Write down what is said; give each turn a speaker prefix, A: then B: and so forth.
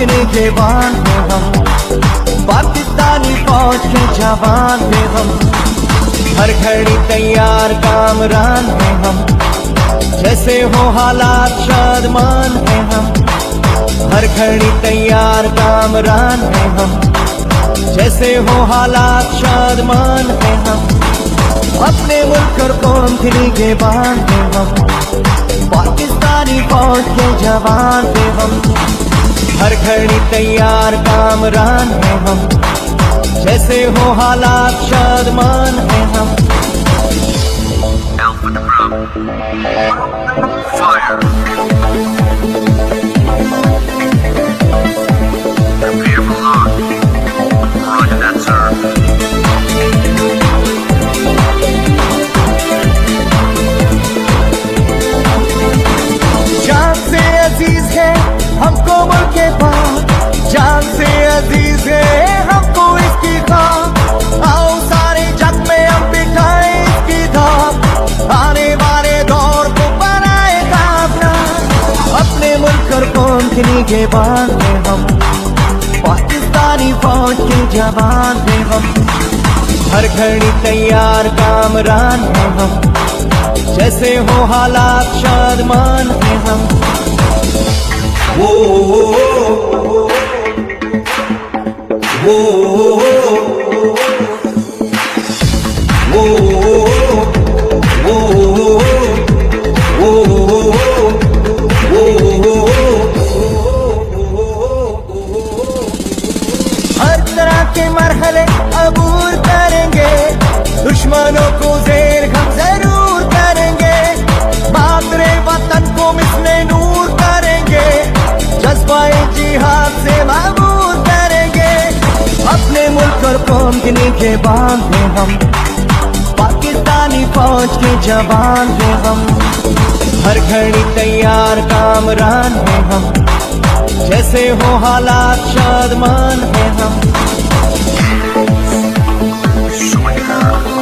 A: निगहबान हैं हम, पाकिस्तानी फौज के जवान हैं हम, हर घड़ी तैयार कामरान हैं हम, जैसे हो हालात शादमान हैं हम, हर घड़ी तैयार कामरान हैं हम, जैसे हो हालात शादमान हैं हम, अपने मुल्क और कौम के निगहबान हैं हम, पाकिस्तानी फौज के जवान हैं हम, हर घड़ी तैयार कामरान हैं हम, जैसे हो हालात शादमान हैं हम।
B: Alpha to Bravo. Fire. Prepare for launch. Roger that, sir.
A: जान से अजीज है हमको मुल्क के पास, जान से अजीज है हमको इसकी खाक, आओ सारे जग में हम बिठाए इसकी धाक, आने वाले दौर को बनाएगा अपना, अपने मुल्क और कौम के निगहबान हैं हम, पाकिस्तानी फौज के जवान हैं हम, हर घड़ी तैयार कामरान हैं हम, जैसे हो हालात शादमान हैं हम। वो हर तरह के मरहले अबूर करेंगे, दुश्मनों को ज़ेर हम जरूर करेंगे, मातरे वतन को मिसले नूर करेंगे, जज्बाए जिहाद से मामूर करेंगे, अपने मुल्क और कौम के निगहबान हैं हम, पाकिस्तानी फौज के जवान हैं हम, हर घड़ी तैयार कामरान हैं हम, जैसे हो हालात शादमान हैं हम।
B: Swing her.